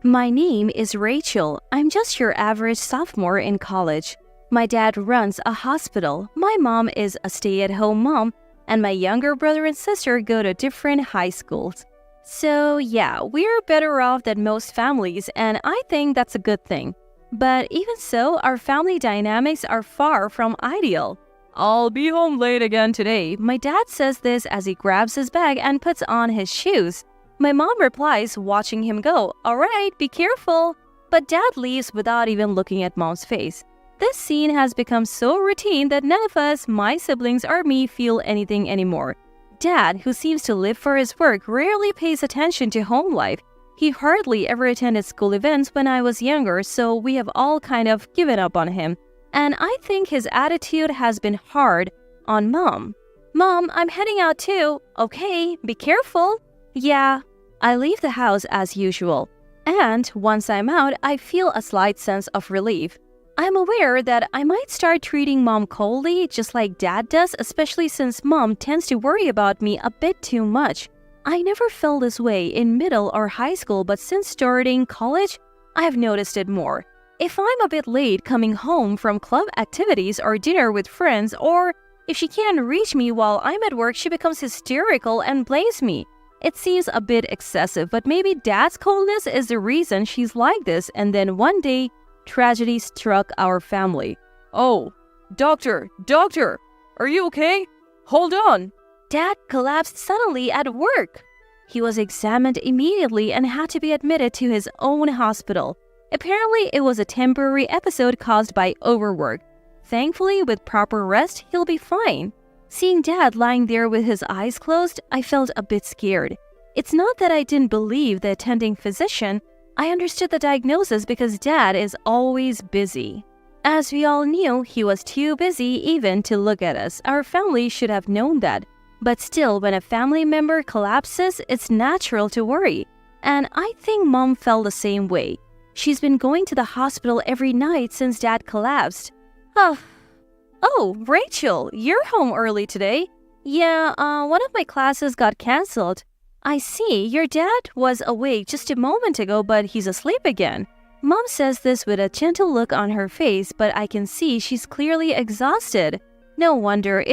My name is Rachel. I'm just your average sophomore in college. My dad runs a hospital. My mom is a stay-at-home mom, and my younger brother and sister go to different high schools. So yeah, we're better off than most families, and I think that's a good thing. But even so, our family dynamics are far from ideal. I'll be home late again today. My dad says this as he grabs his bag and puts on his shoes. My mom replies, watching him go, "All right, be careful." But dad leaves without even looking at mom's face. This scene has become so routine that none of us, my siblings or me, feel anything anymore. Dad, who seems to live for his work, rarely pays attention to home life. He hardly ever attended school events when I was younger, so we have all kind of given up on him. And I think his attitude has been hard on Mom. "Mom, I'm heading out too." "Okay, be careful." Yeah, I leave the house as usual. And once I'm out, I feel a slight sense of relief. I'm aware that I might start treating Mom coldly, just like Dad does, especially since Mom tends to worry about me a bit too much. I never felt this way in middle or high school, but since starting college, I've noticed it more. If I'm a bit late coming home from club activities or dinner with friends, or if she can't reach me while I'm at work, she becomes hysterical and blames me. It seems a bit excessive, but maybe Dad's coldness is the reason she's like this, and then one day, tragedy struck our family. "Oh, doctor, are you okay? Hold on." Dad collapsed suddenly at work. He was examined immediately and had to be admitted to his own hospital. Apparently, it was a temporary episode caused by overwork. Thankfully, with proper rest, he'll be fine. Seeing Dad lying there with his eyes closed, I felt a bit scared. It's not that I didn't believe the attending physician. I understood the diagnosis because Dad is always busy. As we all knew, he was too busy even to look at us. Our family should have known that. But still, when a family member collapses, it's natural to worry. And I think Mom felt the same way. She's been going to the hospital every night since Dad collapsed. Oh, Rachel, you're home early today. Yeah, one of my classes got cancelled. I see, your dad was awake just a moment ago, but he's asleep again. Mom says this with a gentle look on her face, but I can see she's clearly exhausted. No wonder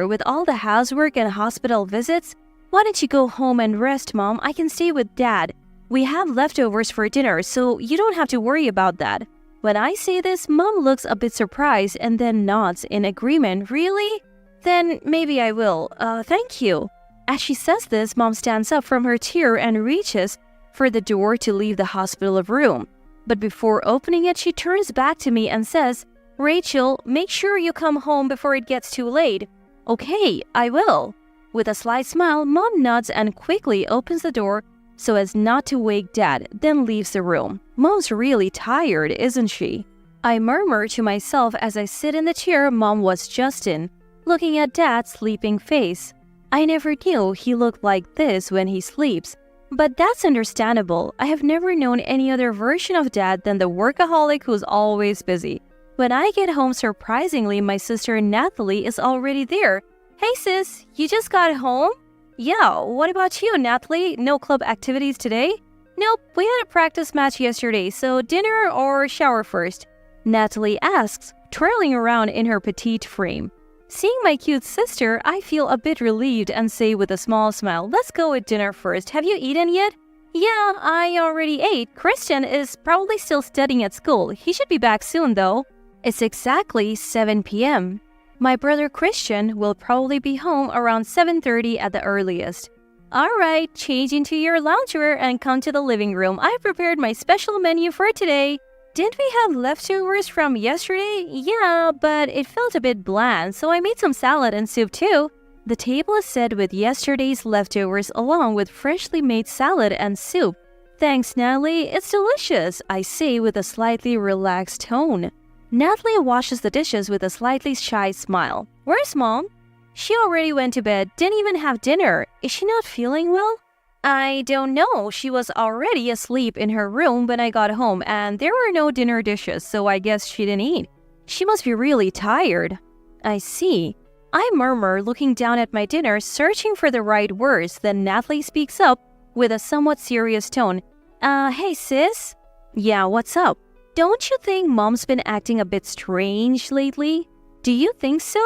with all the housework and hospital visits. Why don't you go home and rest, Mom? I can stay with Dad. We have leftovers for dinner, so you don't have to worry about that. When I say this, Mom looks a bit surprised and then nods in agreement. Really? Then maybe I will. Thank you. As she says this, Mom stands up from her chair and reaches for the door to leave the hospital room. But before opening it, she turns back to me and says, "Rachel, make sure you come home before it gets too late." "Okay, I will." With a slight smile, Mom nods and quickly opens the door so as not to wake Dad, then leaves the room. Mom's really tired, isn't she? I murmur to myself as I sit in the chair Mom was just in, looking at Dad's sleeping face. I never knew he looked like this when he sleeps. But that's understandable. I have never known any other version of Dad than the workaholic who's always busy. When I get home, surprisingly, my sister Natalie is already there. "Hey sis, you just got home?" "Yeah, what about you, Natalie? No club activities today?" "Nope, we had a practice match yesterday, so dinner or shower first?" Natalie asks, twirling around in her petite frame. Seeing my cute sister, I feel a bit relieved and say with a small smile, "Let's go with dinner first. Have you eaten yet?" "Yeah, I already ate. Christian is probably still studying at school. He should be back soon, though." It's exactly 7 p.m. My brother Christian will probably be home around 7:30 at the earliest. "All right, change into your loungewear and come to the living room. I've prepared my special menu for today." "Didn't we have leftovers from yesterday?" "Yeah, but it felt a bit bland, so I made some salad and soup too." The table is set with yesterday's leftovers along with freshly made salad and soup. "Thanks, Natalie. It's delicious," I say with a slightly relaxed tone. Natalie washes the dishes with a slightly shy smile. "Where's Mom?" "She already went to bed. Didn't even have dinner. Is she not feeling well?" "I don't know. She was already asleep in her room when I got home, and there were no dinner dishes, so I guess she didn't eat. She must be really tired." "I see." I murmur, looking down at my dinner, searching for the right words. Then Natalie speaks up with a somewhat serious tone. Hey sis? Yeah, what's up? Don't you think mom's been acting a bit strange lately? Do you think so?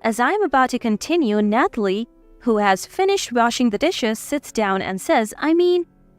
As I'm about to continue, Natalie, who has finished washing the dishes, sits down and says,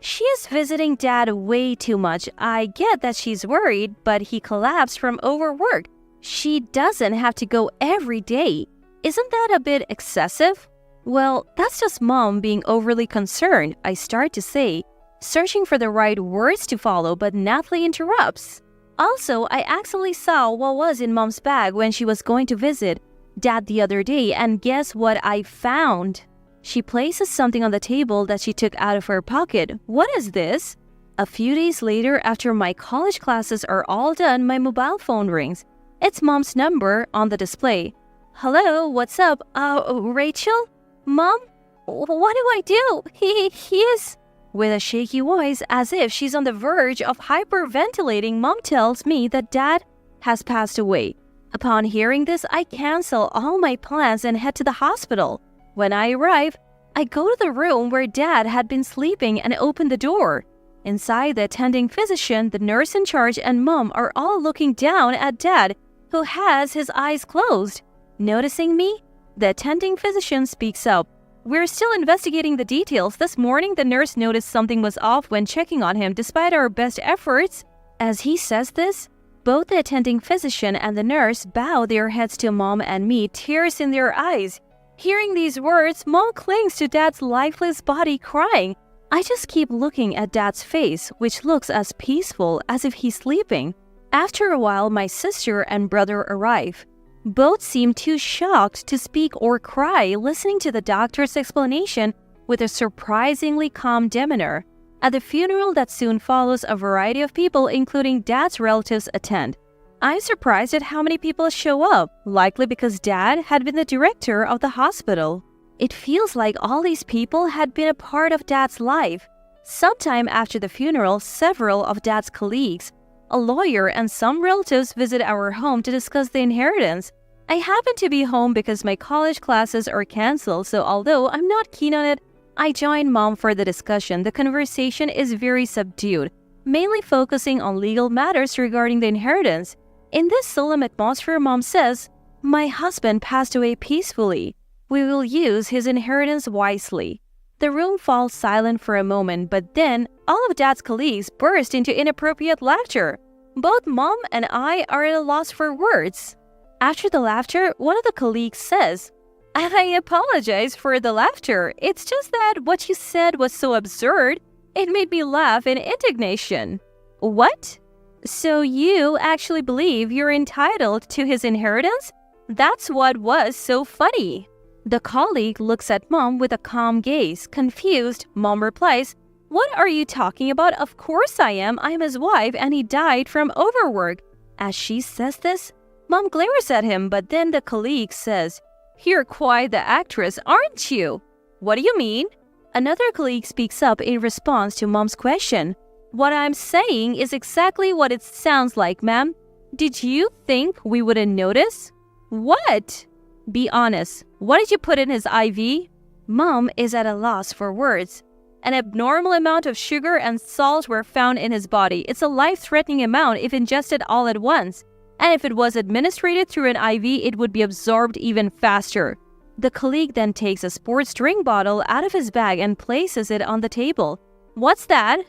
she is visiting dad way too much. I get that she's worried, but he collapsed from overwork. She doesn't have to go every day. Isn't that a bit excessive? Well, that's just mom being overly concerned, I start to say, searching for the right words to follow, but Natalie interrupts. Also, I accidentally saw what was in mom's bag when she was going to visit dad the other day, and guess what I found? She places something on the table that she took out of her pocket. What is this? A few days later, after my college classes are all done, my mobile phone rings. It's mom's number on the display. Hello, what's up? Rachel? Mom? What do I do? He is... With a shaky voice, as if she's on the verge of hyperventilating, mom tells me that dad has passed away. Upon hearing this, I cancel all my plans and head to the hospital. When I arrive, I go to the room where dad had been sleeping and open the door. Inside, the attending physician, the nurse in charge, and mom are all looking down at dad, who has his eyes closed. Noticing me, the attending physician speaks up. We're still investigating the details. This morning, the nurse noticed something was off when checking on him despite our best efforts. As he says this, both the attending physician and the nurse bow their heads to mom and me, tears in their eyes. Hearing these words, mom clings to dad's lifeless body, crying. I just keep looking at dad's face, which looks as peaceful as if he's sleeping. After a while, my sister and brother arrive. Both seem too shocked to speak or cry, listening to the doctor's explanation with a surprisingly calm demeanor. At the funeral that soon follows, a variety of people, including dad's relatives, attend. I'm surprised at how many people show up, likely because dad had been the director of the hospital. It feels like all these people had been a part of dad's life. Sometime after the funeral, several of dad's colleagues, a lawyer, and some relatives visit our home to discuss the inheritance. I happen to be home because my college classes are canceled, so although I'm not keen on it, I join mom for the discussion. The conversation is very subdued, mainly focusing on legal matters regarding the inheritance. In this solemn atmosphere, mom says, "My husband passed away peacefully. We will use his inheritance wisely." The room falls silent for a moment, but then all of dad's colleagues burst into inappropriate laughter. Both mom and I are at a loss for words. After the laughter, one of the colleagues says, "I apologize for the laughter. It's just that what you said was so absurd, it made me laugh in indignation." What? So you actually believe you're entitled to his inheritance? That's what was so funny. The colleague looks at mom with a calm gaze. Confused, mom replies, "What are you talking about? Of course I am. I'm his wife and he died from overwork." As she says this, mom glares at him, but then the colleague says, "You're quite the actress, aren't you?" "What do you mean?" Another colleague speaks up in response to mom's question. "What I'm saying is exactly what it sounds like, ma'am. Did you think we wouldn't notice?" "What?" "Be honest. What did you put in his IV?" Mom is at a loss for words. "An abnormal amount of sugar and salt were found in his body. It's a life-threatening amount if ingested all at once. And if it was administered through an IV, it would be absorbed even faster." The colleague then takes a sports drink bottle out of his bag and places it on the table. "What's that?"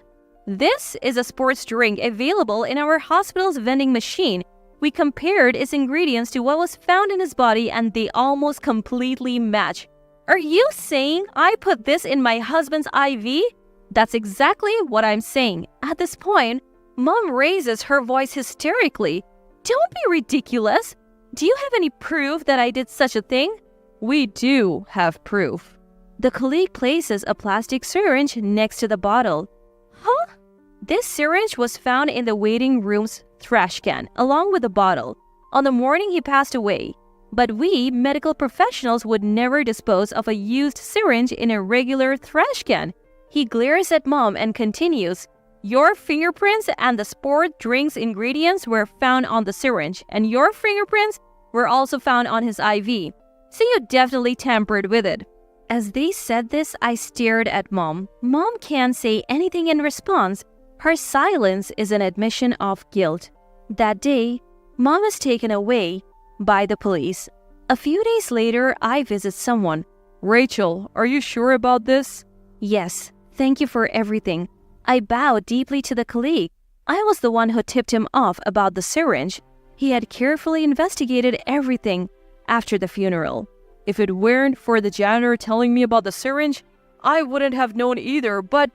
"This is a sports drink available in our hospital's vending machine. We compared its ingredients to what was found in his body and they almost completely match." "Are you saying I put this in my husband's IV?" "That's exactly what I'm saying." At this point, mom raises her voice hysterically. "Don't be ridiculous. Do you have any proof that I did such a thing?" "We do have proof." The colleague places a plastic syringe next to the bottle. "Huh?" This syringe was found in the waiting room's trash can, along with the bottle, on the morning he passed away. But we, medical professionals, would never dispose of a used syringe in a regular trash can. He glares at mom and continues, "Your fingerprints and the sport drink's ingredients were found on the syringe, and your fingerprints were also found on his IV. So you definitely tampered with it." As they said this, I stared at mom. Mom can't say anything in response. Her silence is an admission of guilt. That day, Mom is taken away by the police. A few days later, I visit someone. Rachel, are you sure about this? Yes, thank you for everything. I bowed deeply to the colleague. I was the one who tipped him off about the syringe. He had carefully investigated everything after the funeral. If it weren't for the janitor telling me about the syringe, I wouldn't have known either, but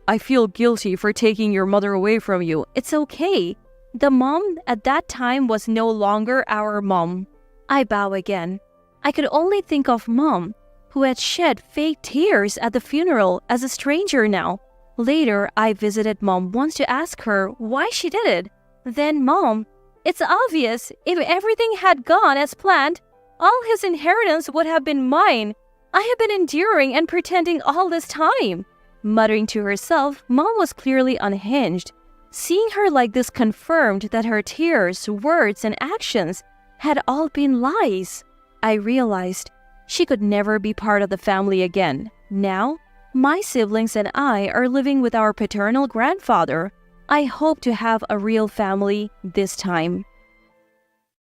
I feel guilty for taking your mother away from you. It's okay. The mom at that time was no longer our mom. I bow again. I could only think of Mom, who had shed fake tears at the funeral, as a stranger now. Later, I visited Mom once to ask her why she did it. Then Mom, it's obvious. If everything had gone as planned, all his inheritance would have been mine. I have been enduring and pretending all this time. Muttering to herself, Mom was clearly unhinged. Seeing her like this confirmed that her tears, words, and actions had all been lies. I realized she could never be part of the family again. Now, my siblings and I are living with our paternal grandfather. I hope to have a real family this time.